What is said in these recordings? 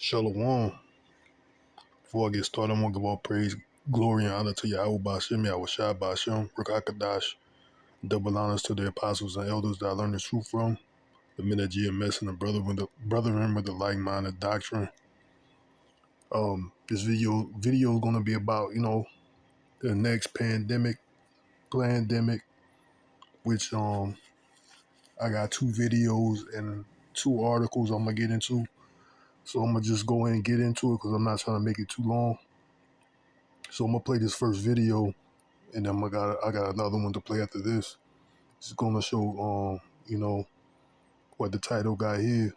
Shalom. Before I get started, I'm going to give all praise, glory, and honor to YAHAWAHSHI, YAHAWAHSHI, Rakakadash. Double honors to the apostles and elders that I learned the truth from, the men of GMS and the brethren with the like-minded doctrine. This video is going to be about, the next Plandemic, which I got 2 videos and 2 articles I'm going to get into. So I'm going to just go in and get into it because I'm not trying to make it too long. So I'm going to play this first video, and then I got another one to play after this. It's gonna show what the title got here,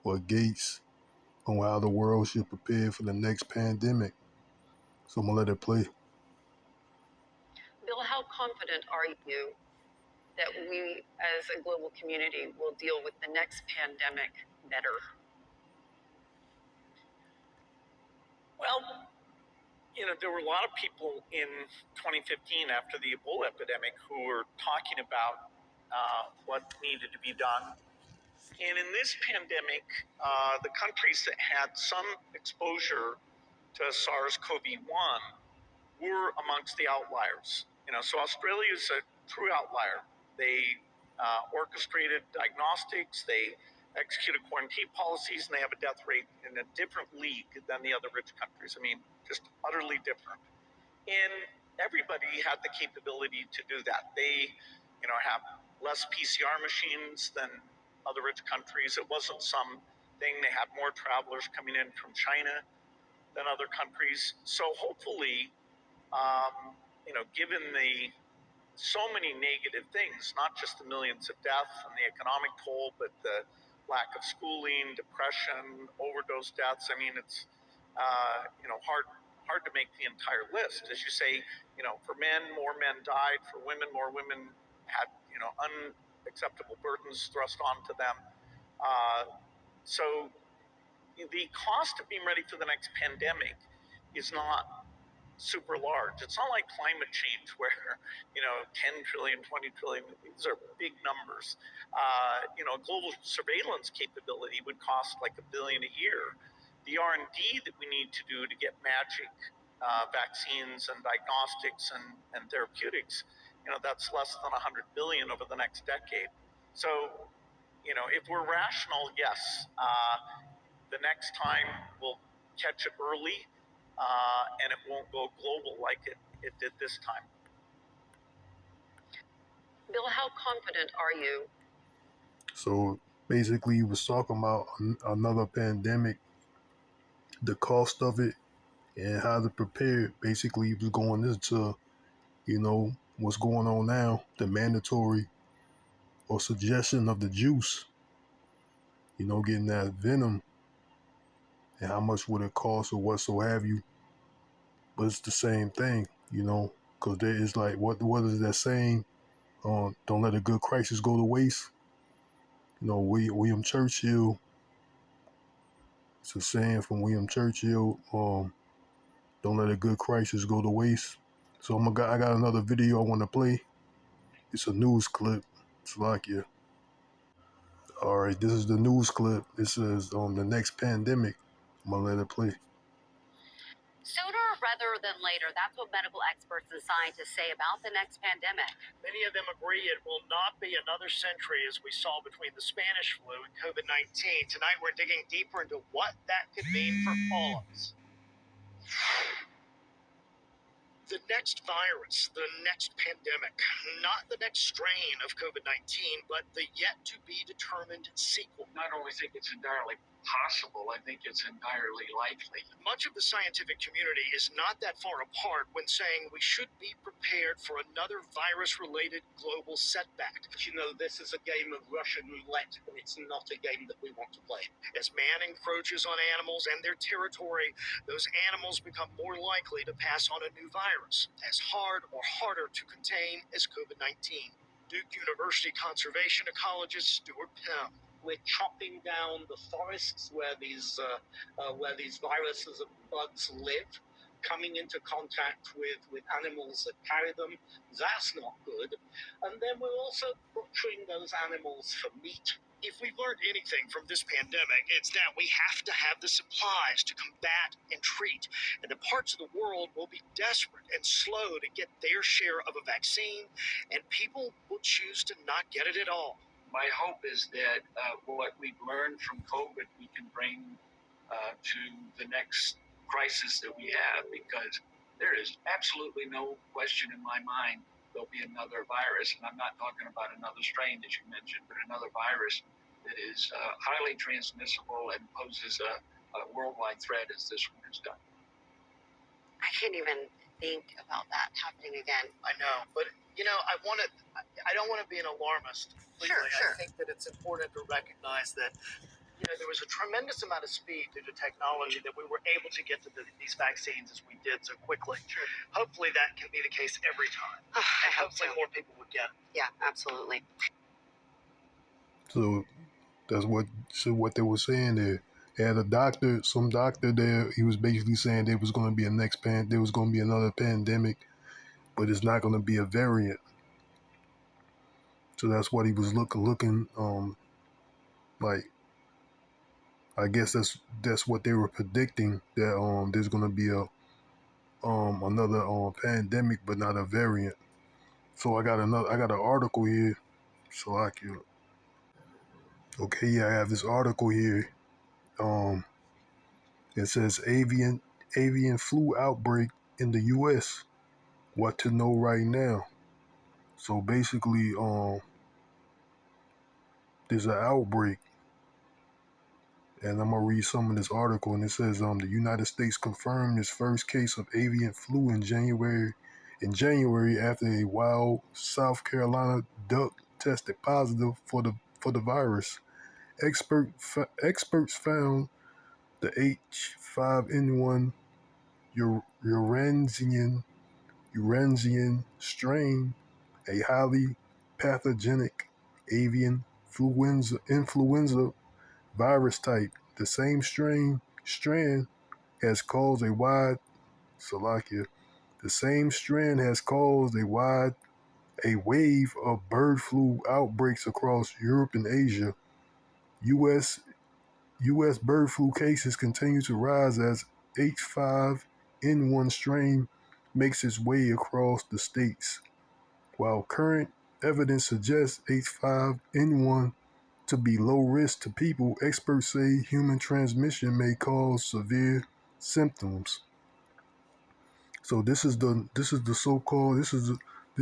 what Gates on how the world should prepare for the next pandemic. So I'm gonna let it play. Bill, how confident are you that we as a global community will deal with the next pandemic better? Well, there were a lot of people in 2015 after the Ebola epidemic who were talking about what needed to be done. And in this pandemic, the countries that had some exposure to SARS-CoV-1 were amongst the outliers. So Australia is a true outlier. They orchestrated diagnostics, they executed quarantine policies, and they have a death rate in a different league than the other rich countries. I mean, just utterly different. And everybody had the capability to do that. They, have less PCR machines than other rich countries. It wasn't some thing. They had more travelers coming in from China than other countries. So hopefully, given the so many negative things, not just the millions of deaths and the economic toll, but the lack of schooling, depression, overdose deaths. I mean, it's hard to make the entire list. As you say, for men, more men died. For women, more women had unacceptable burdens thrust onto them. So the cost of being ready for the next pandemic is not super large. It's not like climate change where, 10 trillion, 20 trillion, these are big numbers. Global surveillance capability would cost like $1 billion a year. The R&D that we need to do to get magic vaccines and diagnostics and therapeutics, that's less than 100 billion over the next decade. So, if we're rational, yes, the next time we'll catch it early, and it won't go global like it did this time. Bill, how confident are you? So basically, he was talking about another pandemic, the cost of it, and how to prepare. Basically, he was going into what's going on now, the mandatory or suggestion of the juice, getting that venom, and how much would it cost or what so have you. But it's the same thing, because there is like, what is that saying? Don't let a good crisis go to waste. William Churchill, it's a saying from William Churchill, don't let a good crisis go to waste. So I got another video I want to play. It's a news clip. It's like, yeah. All right, this is the news clip. This is the next pandemic. I'm going to let it play. Sooner rather than later, that's what medical experts and scientists say about the next pandemic. Many of them agree it will not be another century as we saw between the Spanish flu and COVID-19. Tonight, we're digging deeper into what that could mean for all of us. The next virus, the next pandemic, not the next strain of COVID-19, but the yet-to-be-determined sequel. I don't think it's entirely possible. I think it's entirely likely. Much of the scientific community is not that far apart when saying we should be prepared for another virus-related global setback. This is a game of Russian roulette, and it's not a game that we want to play. As man encroaches on animals and their territory, those animals become more likely to pass on a new virus, as hard or harder to contain as COVID-19. Duke University conservation ecologist Stuart Pym. We're chopping down the forests where these viruses and bugs live, coming into contact with animals that carry them. That's not good. And then we're also butchering those animals for meat, If we've learned anything from this pandemic, it's that we have to have the supplies to combat and treat, and the parts of the world will be desperate and slow to get their share of a vaccine, and people will choose to not get it at all. My hope is that what we've learned from COVID, we can bring to the next crisis that we have, because there is absolutely no question in my mind there'll be another virus, and I'm not talking about another strain that you mentioned, but another virus that is highly transmissible and poses a worldwide threat as this one has done. I can't even think about that happening again. I know, but I don't want to be an alarmist. Completely. Sure. I think that it's important to recognize that there was a tremendous amount of speed due to technology that we were able to get to these vaccines as we did so quickly. Sure. Hopefully that can be the case every time. I And hope so. hopefully more people would get it. Yeah, absolutely. So that's what they were saying there. They had some doctor there. He was basically saying there was going to be there was going to be another pandemic, but it's not going to be a variant. So that's what he was looking like. I guess that's what they were predicting, that there's going to be another pandemic, but not a variant. So I got an article here. So I can. Okay, yeah, I have this article here. It says avian flu outbreak in the U.S. What to know right now. So basically, there's an outbreak, and I'm gonna read some of this article. And it says, the United States confirmed its first case of avian flu in January. In January, after a wild South Carolina duck tested positive for the virus, experts found the H5N1 Uransian strain, a highly pathogenic avian influenza virus type. The same strand has caused a wide Salakia. The same strand has caused a wave of bird flu outbreaks across Europe and Asia. U.S. bird flu cases continue to rise as H5N1 strain makes its way across the states. While current evidence suggests H5N1 to be low risk to people, experts say human transmission may cause severe symptoms. So this is the so-called this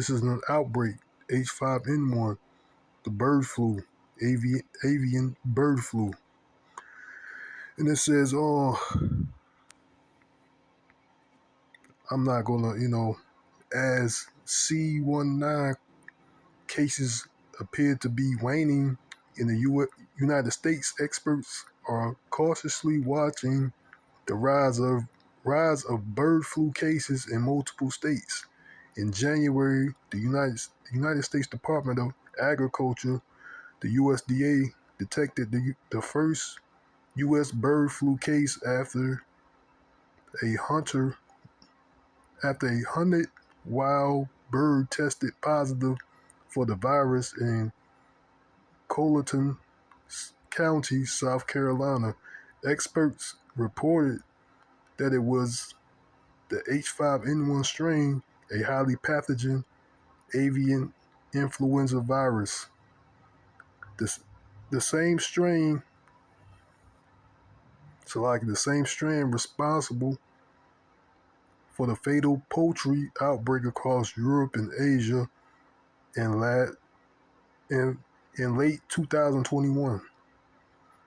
is an outbreak, H5N1, the bird flu, avian bird flu. And it says, I'm not gonna, as C19 cases appear to be waning in the United States, experts are cautiously watching the rise of bird flu cases in multiple states. In January, the United States Department of Agriculture, the USDA, detected the first U.S. bird flu case a hunter after a hunted wild bird tested positive for the virus in Colleton County, South Carolina. Experts reported that it was the H5N1 strain, a highly pathogen avian influenza virus. The same strain, the same strain responsible for the fatal poultry outbreak across Europe and Asia in, in, in late 2021.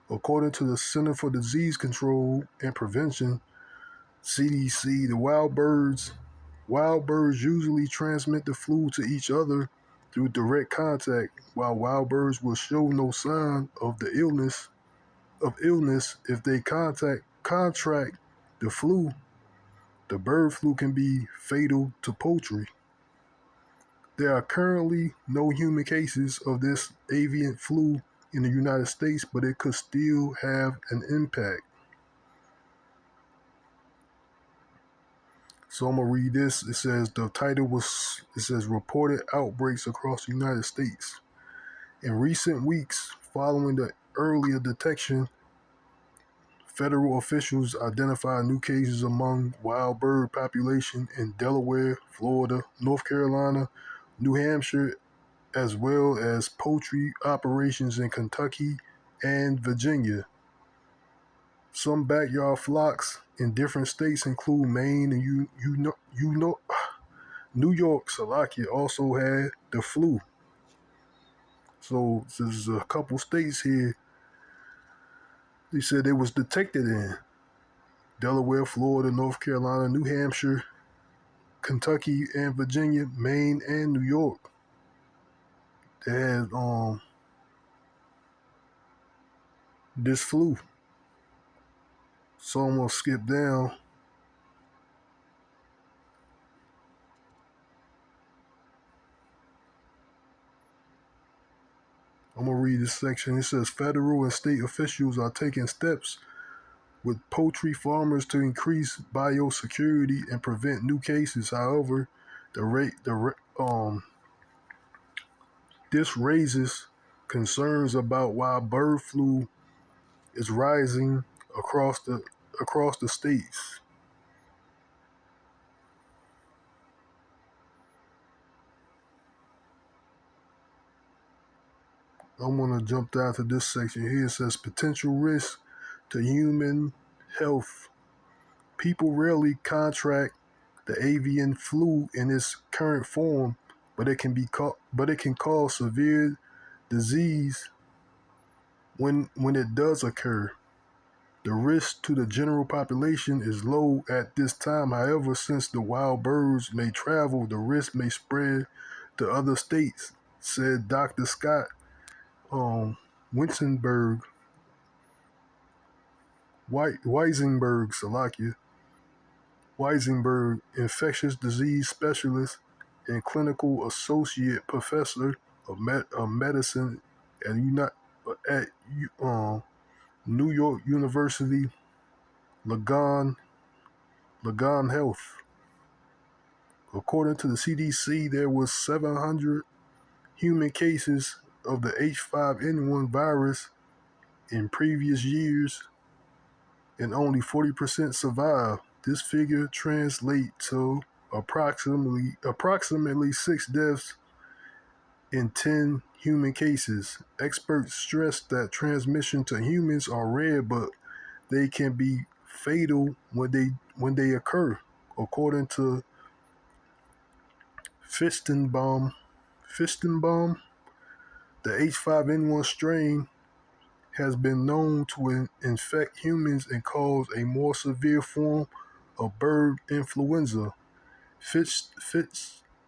According to the Center for Disease Control and Prevention, CDC, wild birds usually transmit the flu to each other through direct contact, while wild birds will show no sign of illness if they contract the flu. The bird flu can be fatal to poultry. There are currently no human cases of this avian flu in the United States, but it could still have an impact. So I'm gonna read this. It says reported outbreaks across the United States. In recent weeks, following the earlier detection, federal officials identified new cases among wild bird population in Delaware, Florida, North Carolina, New Hampshire, as well as poultry operations in Kentucky and Virginia. Some backyard flocks in different states include Maine and New York. Salakia also had the flu. So there's a couple states here they said it was detected in Delaware, Florida, North Carolina, New Hampshire, Kentucky and Virginia, Maine and New York. They had this flu. So I'm gonna skip down. I'm gonna read this section. It says federal and state officials are taking steps with poultry farmers to increase biosecurity and prevent new cases. However, this raises concerns about why bird flu is rising across the states. I'm gonna jump down to this section here. It says potential risk to human health. People rarely contract the avian flu in its current form, but it can cause severe disease when it does occur. The risk to the general population is low at this time. However, since the wild birds may travel, the risk may spread to other states, said Dr. Scott Winsenberg, Weisenberg, Weisenberg, infectious disease specialist and clinical associate professor of medicine at New York University Langone Health. According to the CDC, there was 700 human cases of the H5N1 virus in previous years, and only 40% survived. This figure translates to approximately 6 deaths in 10 human cases. Experts stress that transmission to humans are rare, but they can be fatal when they occur. According to Fistenbaum, the H5N1 strain has been known to infect humans and cause a more severe form of bird influenza.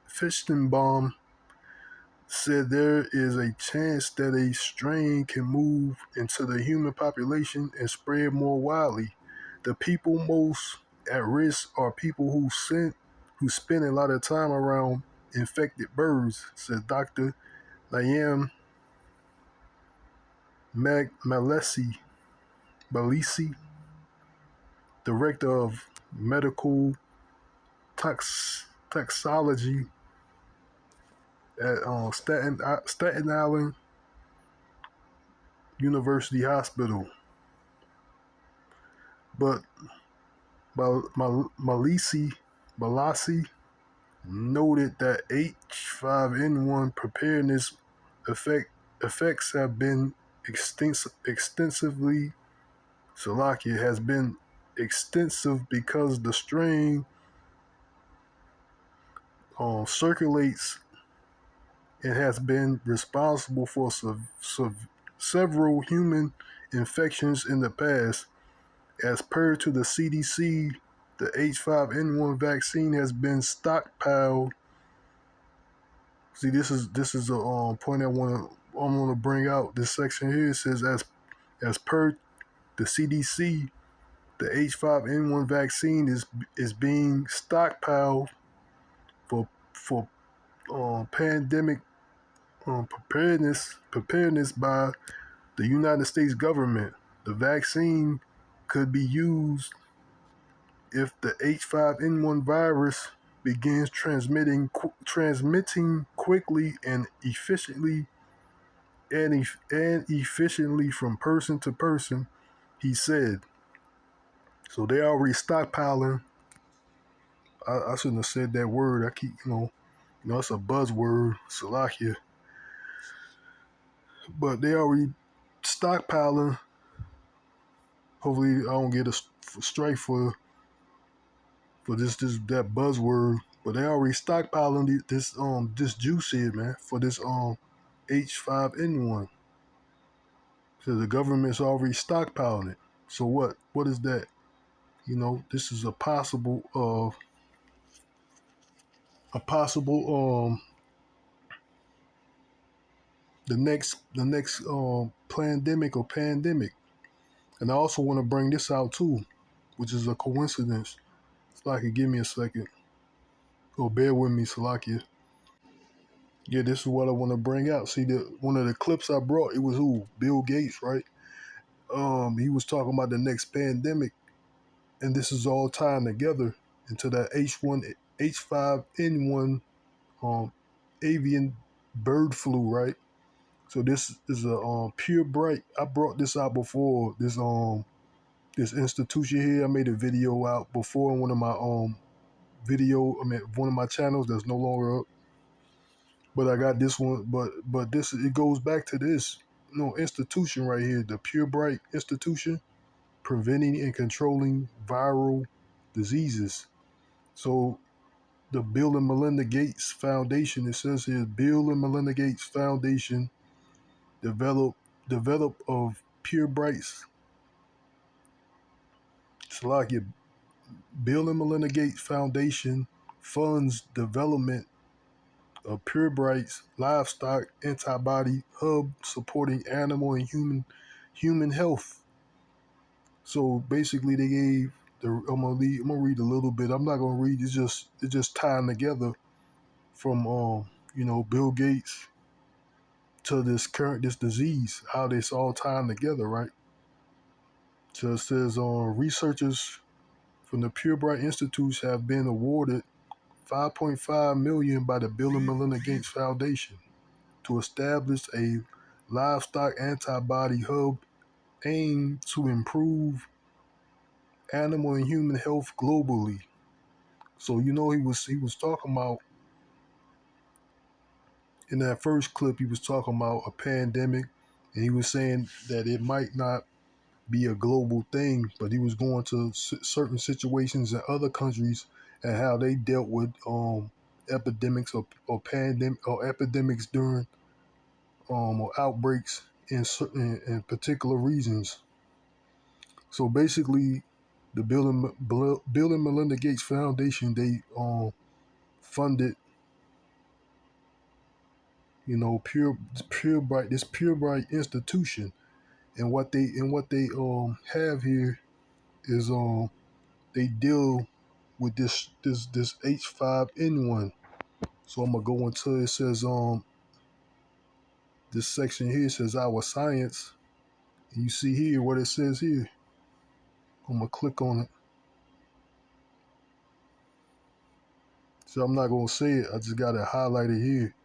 Fistenbaum said there is a chance that a strain can move into the human population and spread more widely. The people most at risk are people who spend a lot of time around infected birds, said Dr. Layam Malisi, director of medical toxology at Staten Island University Hospital. But Malisi noted that H5N1 preparedness effects have been extensively Salakia has been extensive because the strain circulates and has been responsible for several human infections in the past. As per to the CDC, the H5N1 vaccine has been stockpiled. See, this is a point I want to bring out. This section here says as per the CDC, the H5N1 vaccine is being stockpiled for pandemic preparedness by the United States government. The vaccine could be used if the H5N1 virus begins transmitting quickly and efficiently and efficiently from person to person, he said. So they already stockpiling. I shouldn't have said that word. I keep, it's a buzzword, Salakia. But they already stockpiling. Hopefully, I don't get a strike for that buzzword. But they already stockpiling this juice here, man, for this H5N1. So the government's already stockpiling it. So what? What is that? This is a possible the next plandemic or pandemic. And I also want to bring this out too, which is a coincidence. Salakia, give me a second. Oh, bear with me, Salakia. Yeah, this is what I want to bring out. See, one of the clips I brought, it was who? Bill Gates, right? He was talking about the next pandemic, and this is all tying together into that H5N1 avian bird flu, right? So this is a pure bright. I brought this out before. This institution here. I made a video out before on one of my one of my channels that's no longer up. But I got this one. But this, it goes back to this institution right here, the Pure Bright Institution, preventing and controlling viral diseases. So the Bill and Melinda Gates Foundation. It says here, Bill and Melinda Gates Foundation develop of Pure Bright's Salakia. Bill and Melinda Gates Foundation funds development of Pure Bright's livestock antibody hub supporting animal and human health. So basically, they gave the. I'm gonna read a little bit. I'm not gonna read. It's just tying together from Bill Gates to this disease, how this all tying together, right? So it says researchers from the Pure Bright Institutes have been awarded 5.5 million by the Bill and Melinda Gates Foundation to establish a livestock antibody hub aimed to improve animal and human health globally. So he was talking about in that first clip, he was talking about a pandemic, and he was saying that it might not be a global thing, but he was going to certain situations in other countries and how they dealt with epidemics or pandemic or epidemics during or outbreaks in certain in particular regions. So basically, the Bill and Melinda Gates Foundation, they funded Pure Bright institution, and what they have here is they deal with this H5N1. So I'm gonna go into it. Says this section here says our science. And you see here what it says here. I'm gonna click on it. So I'm not gonna say it. I just got it highlighted here.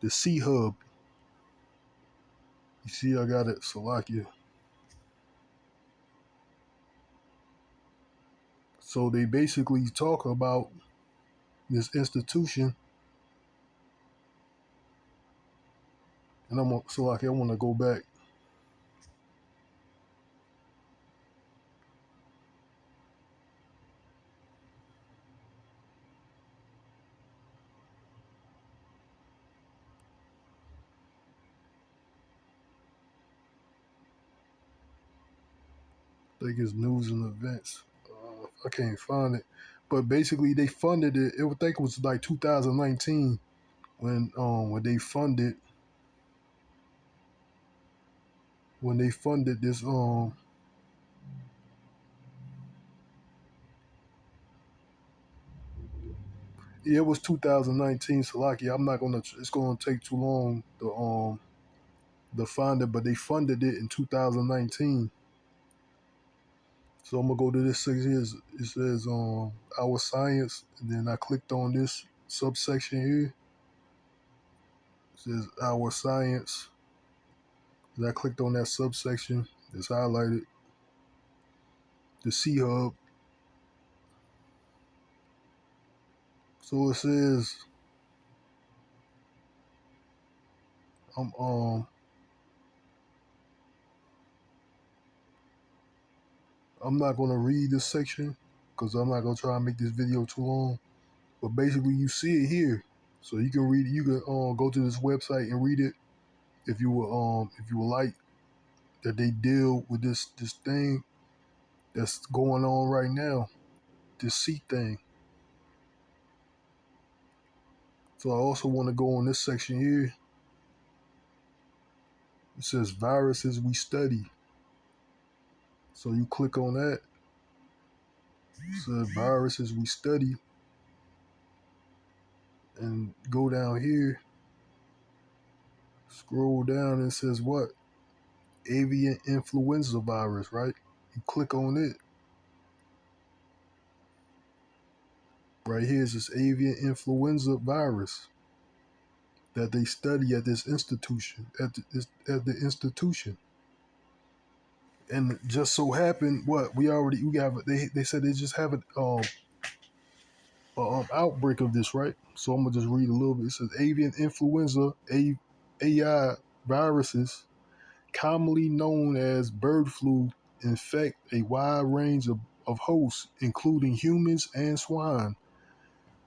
The C Hub. You see, I got it. Salakia. So they basically talk about this institution, and Salakia. I want to go back. I think it's news and events. I can't find it, but basically they funded it. I think it was like 2019 when they funded this yeah, it was 2019. Salaki, I'm not gonna. It's gonna take too long to find it, but they funded it in 2019. So I'm gonna go to this section here. It says our science, and then I clicked on this subsection here. It says our science. And I clicked on that subsection. It's highlighted. The C hub. So it says I'm I'm not gonna read this section because I'm not gonna try and make this video too long. But basically, you see it here, so you can read it. You can go to this website and read it if you would like. That they deal with this thing that's going on right now, this C thing. So I also want to go on this section here. It says viruses we study. So you click on that. It says viruses we study, and go down here. Scroll down and it says what? Avian influenza virus, right? You click on it. Right here is this avian influenza virus that they study at this institution, at the institution. And just so happened, what we have. They said they just have a outbreak of this, right? So I'm gonna just read a little bit. It says avian influenza, AI viruses, commonly known as bird flu, infect a wide range of hosts, including humans and swine.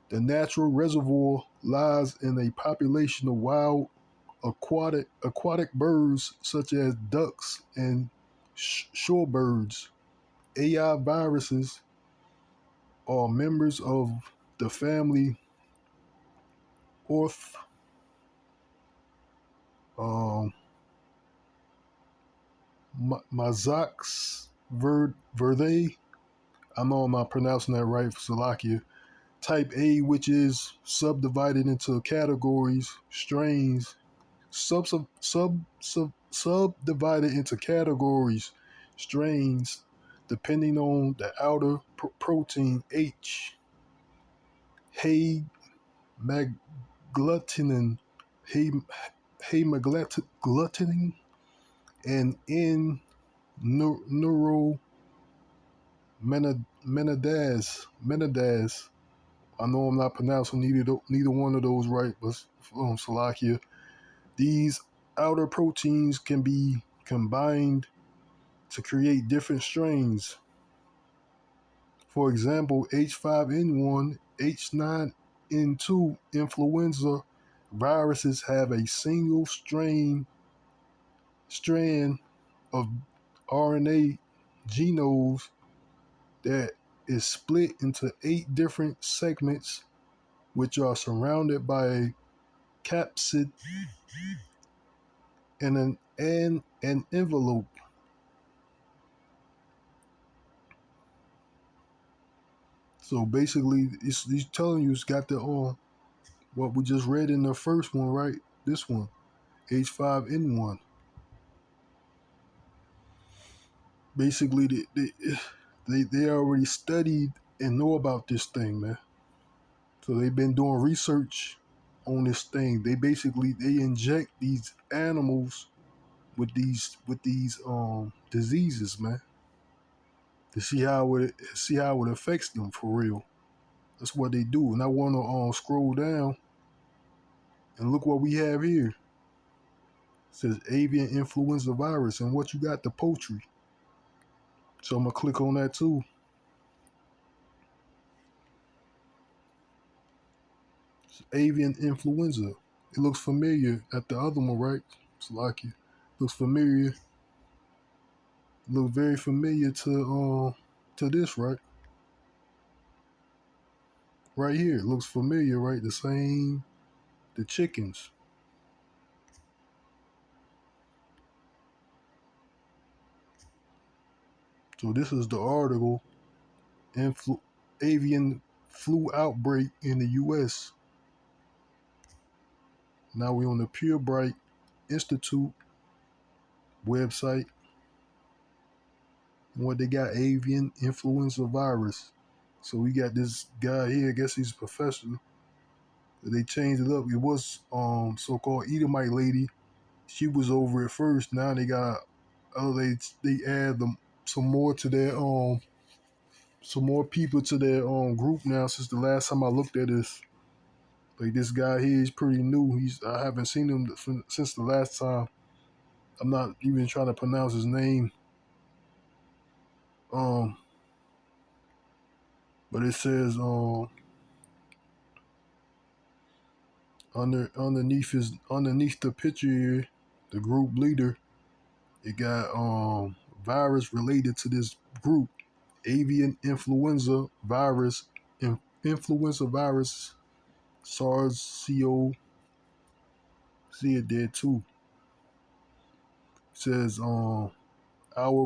The natural reservoir lies in a population of wild aquatic birds such as ducks and shorebirds. AI viruses are members of the family Orth um, Mazox Verdae. I know I'm not pronouncing that right for Slovakia. Type A, which is subdivided into categories, strains, subdivided into categories, strains, depending on the outer protein H. Hey Maglutinin, hey Maglutinin, and N Menadaz. I know I'm not pronouncing neither one of those right, but Salakia. These outer proteins can be combined to create different strains. For example, H5N1, H9N2 influenza viruses have a single strand of RNA genomes that is split into 8 different segments, which are surrounded by a capsid and an envelope. So basically, he's telling you it's got the what we just read in the first one, right? This one, H5N1. Basically, they already studied and know about this thing, man. So they've been doing research on this thing. They inject these animals with these diseases, man, to see how it affects them for real. That's what they do. And I want to scroll down and look what we have here. It says avian influenza virus, and what you got, the poultry. So I'm gonna click on that too. It's avian influenza. It looks familiar at the other one, right? It's like it looks familiar. It looks very familiar to this, right? Right here, it looks familiar, right? The same, the chickens. So this is the article, avian flu outbreak in the U.S. Now we're on the Pure Bright Institute website. And what they got, avian influenza virus. So we got this guy here, I guess he's a professor. They changed it up. It was so-called Edomite lady. she was over it first. Now they got they add them some more to their some more people to their group now since the last time I looked at this. Like this guy here is pretty new. I haven't seen him since the last time. I'm not even trying to pronounce his name. Um, but it says underneath the picture here, the group leader, it got virus related to this group, avian influenza virus, influenza virus, SARS-CoV. See it there too. It says our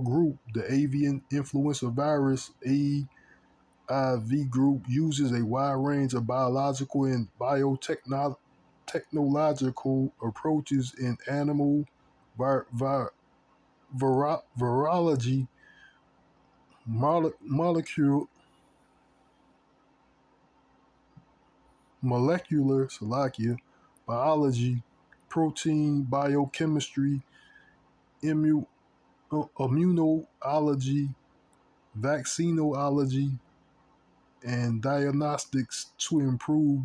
group, the avian influenza virus, AIV group, uses a wide range of biological and biotechnological approaches in animal virology, molecule, molecular biology, protein biochemistry, immunology, vaccinology, and diagnostics to improve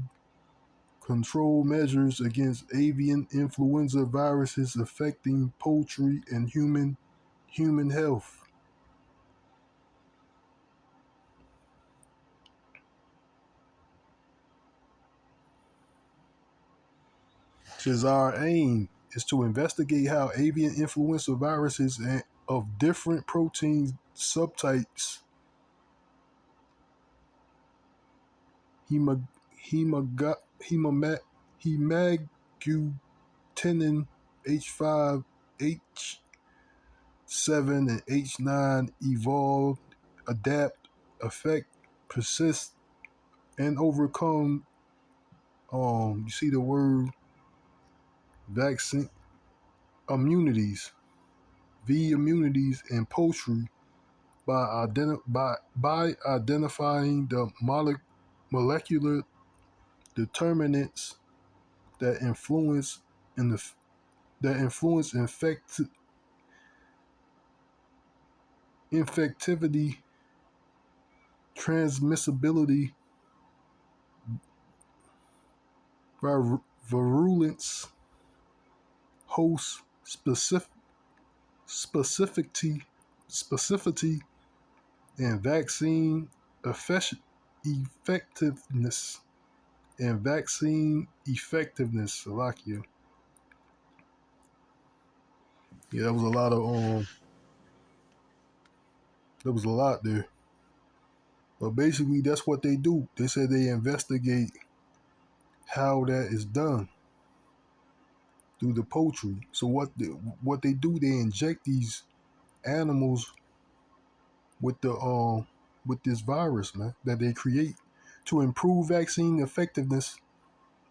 control measures against avian influenza viruses affecting poultry and human health. Says our aim is to investigate how avian influenza viruses of different protein subtypes, hema, hemagglutinin H5, H7, and H9 evolve, adapt, affect, persist, and overcome. You see the word vaccine immunities, V immunities in poultry by identifying the molecular determinants that influence in the that influence infectivity, transmissibility, virulence, host specificity, and vaccine effectiveness. And vaccine effectiveness, Salakia. Yeah, that was a lot of there was a lot there. But basically that's what they do. They say they investigate how that is done through the poultry. So what they do, they inject these animals with this virus, man, that they create to improve vaccine effectiveness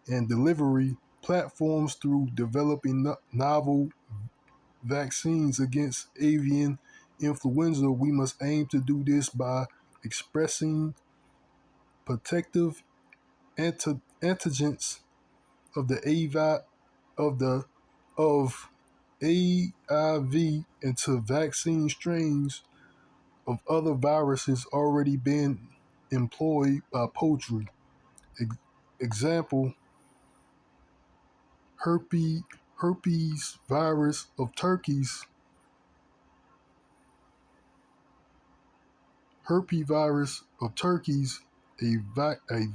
and delivery platforms through developing novel vaccines against avian influenza. We must aim to do this by expressing protective antigens of the of AIV into vaccine strains of other viruses already being employed by poultry. Example: herpes virus of turkeys, a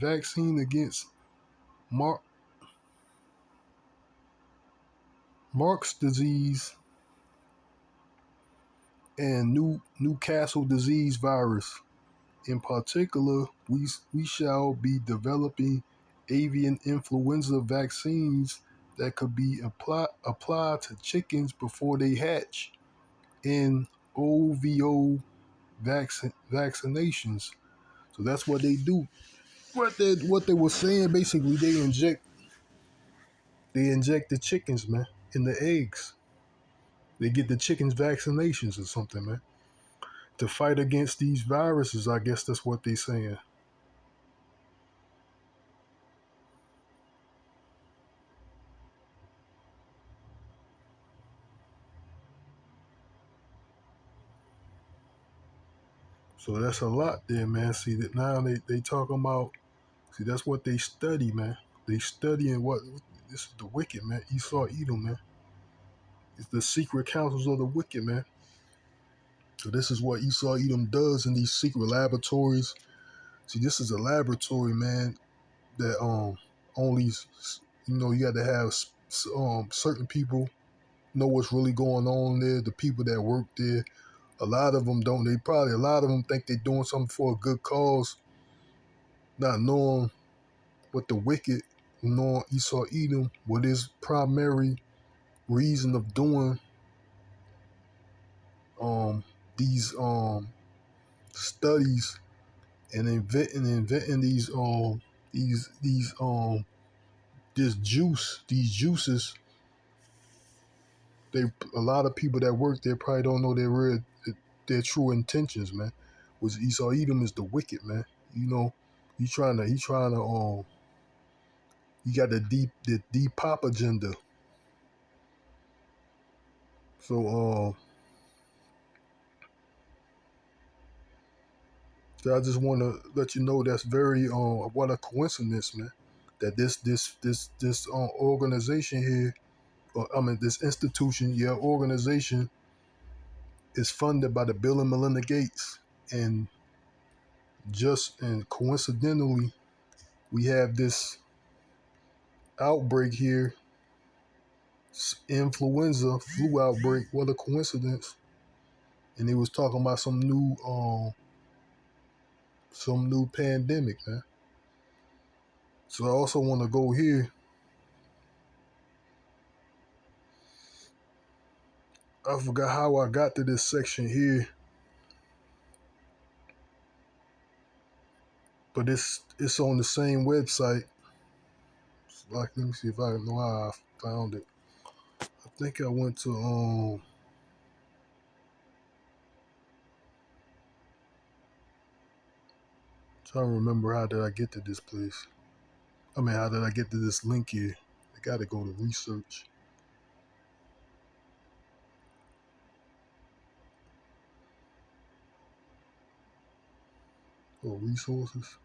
vaccine against Mar- Mark's disease, and Newcastle disease virus. In particular, we shall be developing avian influenza vaccines that could be applied to chickens before they hatch in OVO vaccinations. So that's what they do. What they were saying basically, they inject the chickens, man, in the eggs. They get the chickens vaccinations or something, man, to fight against these viruses. I guess that's what they saying. So that's a lot there, man. See that now they talking about. See, that's what they study, man. They studying what this is the wicked, man. Esau Edom, man. It's the secret councils of the wicked, man. So this is what Esau Edom does in these secret laboratories. See, this is a laboratory, man. That only you got to have certain people know what's really going on there. The people that work there, a lot of them don't. A lot of them think they're doing something for a good cause, not knowing what the wicked, knowing Esau Edom, what his primary reason of doing these studies and inventing this these juices. They A lot of people that work there probably don't know their true intentions, man. Which Esau Edom is the wicked, man. You know, he trying to he got the deep pop agenda. So so I just want to let you know that's very what a coincidence, man. That this organization here, this institution, organization is funded by the Bill and Melinda Gates, and coincidentally, we have this outbreak here, influenza flu outbreak. What a coincidence! And they was talking about some new pandemic, man. So I also want to go here. I forgot how I got to this section here, but it's on the same website. Like, let me see if I know how I found it. I think I went to trying to remember how did I get to this place. How did I get to this link here? I gotta go to research or resources.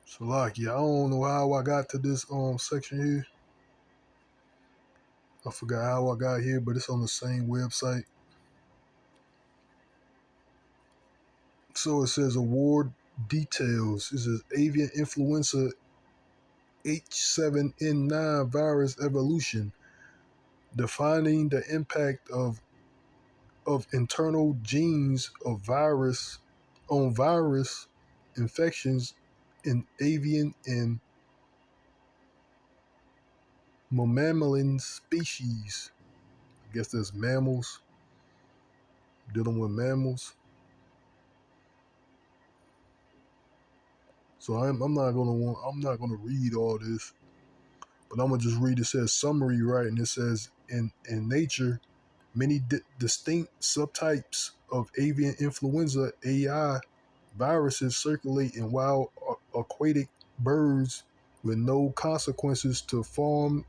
So like, yeah, I don't know how I got to this section here. I forgot how I got here, but it's on the same website. So it says award details. It says avian influenza H7N9 virus evolution, defining the impact of internal genes of virus on virus infections in avian and mammalian species. I guess that's mammals, dealing with mammals. So I'm not gonna read all this, but I'm gonna just read. It says summary, right, and it says in nature, many distinct subtypes of avian influenza AI viruses circulate in wild aquatic birds with no consequences to farm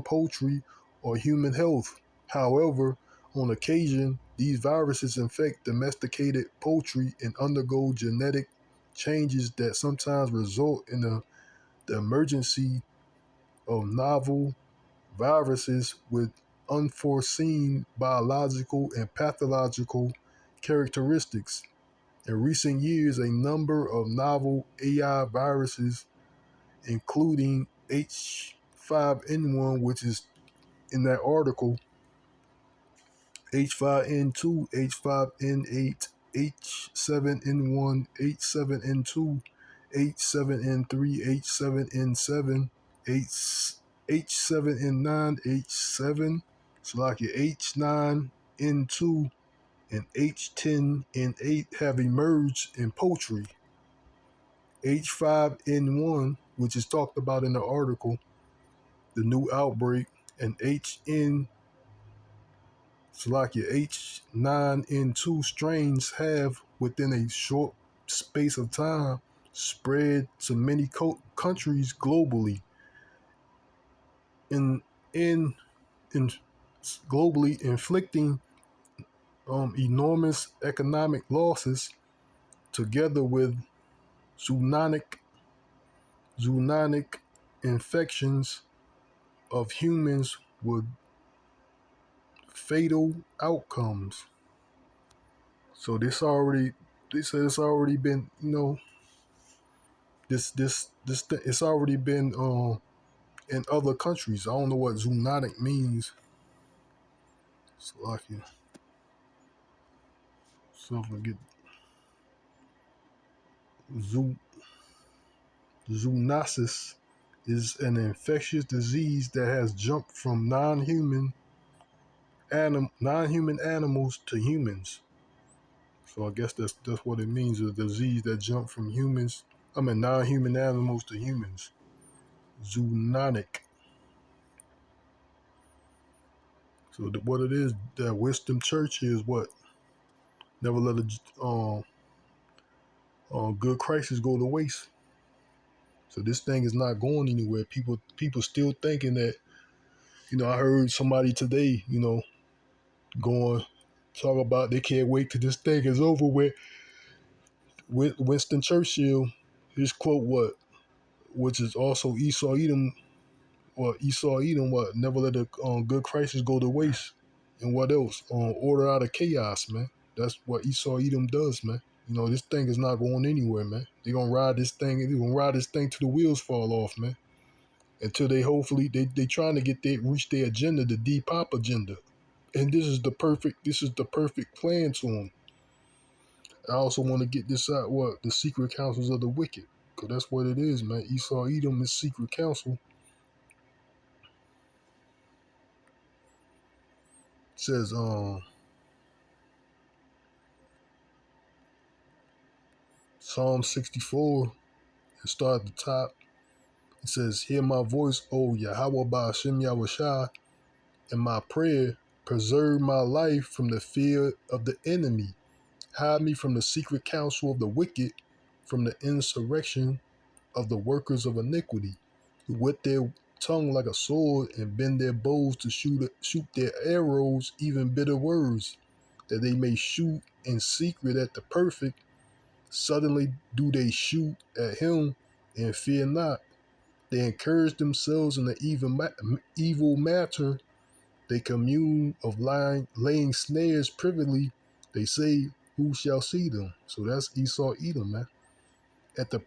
poultry or human health. However, on occasion, these viruses infect domesticated poultry and undergo genetic changes that sometimes result in the emergence of novel viruses with unforeseen biological and pathological characteristics. In recent years, a number of novel AI viruses, including H5N1, which is in that article, H5N2, H5N8, H7N1, H7N2, H7N3, H7N7, H7N9, H7, Slovakia H9N2, and H10N8 have emerged in poultry. H5N1, which is talked about in the article, the new outbreak, and H9N2 strains have, within a short space of time, spread to many countries globally. In globally inflicting enormous economic losses together with zoonotic infections of humans with fatal outcomes. So they said it's already been, it's already been in other countries. I don't know what zoonotic means. So I can get zoo zoonosis is an infectious disease that has jumped from non-human animals to humans. So I guess that's what it means, a disease that jumped from non-human animals to humans. Zoonotic. So what it is, that Winston Churchill is what? Never let a good crisis go to waste. So this thing is not going anywhere. People still thinking that, I heard somebody today, going talk about they can't wait till this thing is over with. Winston Churchill, his quote which is also Esau Edom, what? Never let a good crisis go to waste. And what else? Order out of chaos, man. That's what Esau Edom does, man. This thing is not going anywhere, man. They're gonna ride this thing. They're gonna ride this thing till the wheels fall off, man. Until they hopefully they trying to reach their agenda, the Depop agenda. And this is the perfect plan to them. I also want to get this out, what? The secret councils of the wicked. Because that's what it is, man. Esau Edom is secret council. It says, Psalm 64, and start at the top. It says, hear my voice, O YAHAWAHSHI, and my prayer, preserve my life from the fear of the enemy. Hide me from the secret counsel of the wicked, from the insurrection of the workers of iniquity, who with their tongue like a sword and bend their bows to shoot their arrows, even bitter words, that they may shoot in secret at the perfect. Suddenly do they shoot at him and fear not. They encourage themselves in the evil matter. They commune of laying snares privily. They say, "Who shall see them?" So that's Esau Edom, man. At the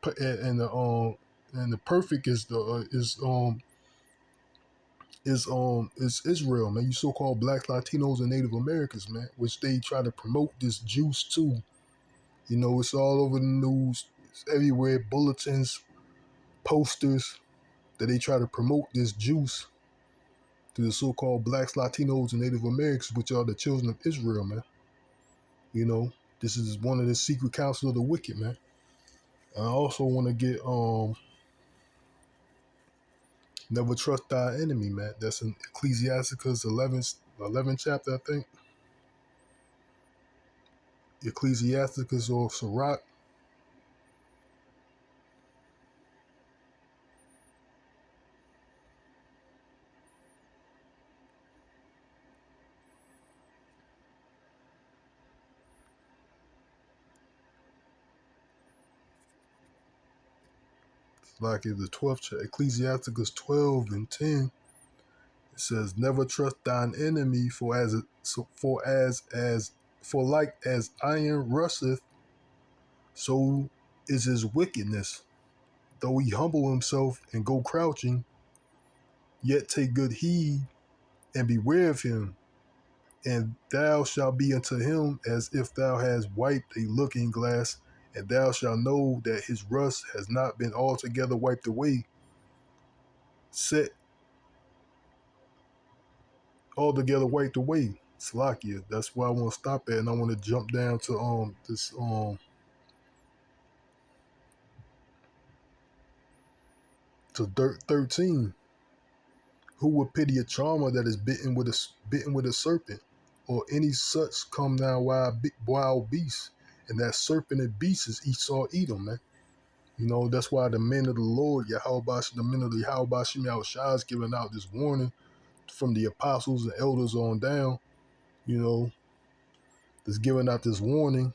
and the perfect is Israel, man. You so-called blacks, Latinos, and Native Americans, man, which they try to promote this juice too. It's all over the news, it's everywhere, bulletins, posters, that they try to promote this juice to the so-called blacks, Latinos, and Native Americans, which are the children of Israel, man. This is one of the secret councils of the wicked, man. I also want to get never trust thy enemy, man. That's in Ecclesiasticus 11th chapter, I think. Ecclesiasticus or Sirach. Like in the 12th chapter, Ecclesiasticus 12 and 10. It says, "Never trust thine enemy, for like as iron rusteth, so is his wickedness. Though he humble himself and go crouching, yet take good heed and beware of him. And thou shalt be unto him as if thou hast wiped a looking glass, and thou shalt know that his rust has not been altogether wiped away, set altogether wiped away." Slakia. That's where I want to stop at, and I want to jump down to this to 13. Who would pity a charmer that is bitten with a serpent, or any such come down wild beast? And that serpent and beast is Esau Edom, man. That's why the men of the Lord, the men of the YAHAWAHSHI is giving out this warning from the apostles and elders on down, you know, that's giving out this warning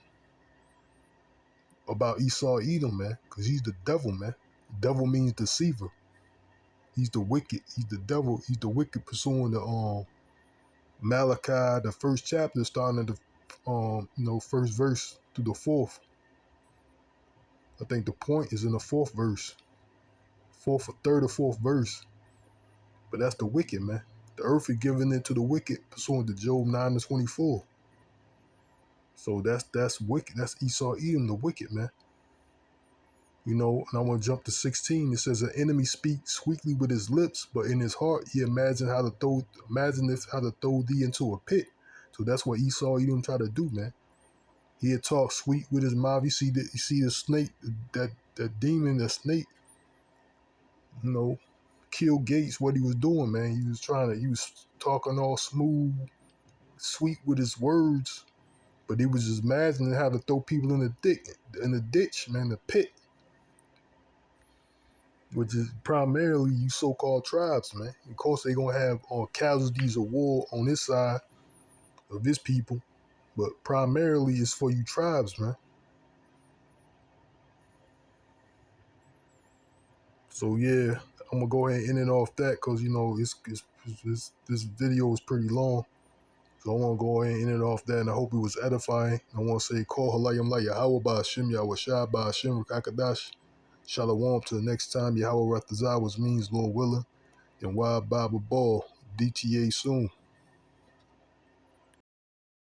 about Esau Edom, man, because he's the devil, man. Devil means deceiver. He's the wicked. He's the devil. He's the wicked, pursuing the Malachi, the first chapter, starting at the first verse through the fourth. I think the point is in the fourth verse, third or fourth verse. But that's the wicked, man. The earth is given into the wicked, pursuant to Job 9:24. So that's wicked. That's Esau Edom, the wicked, man. You know, and I want to jump to 16. It says, "An enemy speaks sweetly with his lips, but in his heart he imagineth how to throw thee into a pit." So that's what Esau Edom try to do, man. He had talked sweet with his mouth. You see the snake, that demon, that snake, you know, kill Gates. What he was doing, man. He was talking all smooth, sweet with his words, but he was just imagining how to throw people in the ditch, man, the pit, which is primarily you so-called tribes, man. Of course, they're gonna have casualties of war on this side of his people, but primarily it's for you tribes, man. So yeah, I'm gonna go ahead and end it off that because you know this video is pretty long. So I want to go ahead and end it off that, and I hope it was edifying. I want to say, call halayim la YAHAWAHSHI, YAHAWAHSHI, Ba'ashim, Rakakadash. Shalom to the next time. Yahweh Rathazah, which means Lord willing. And Wild Bible Ball. DTA soon.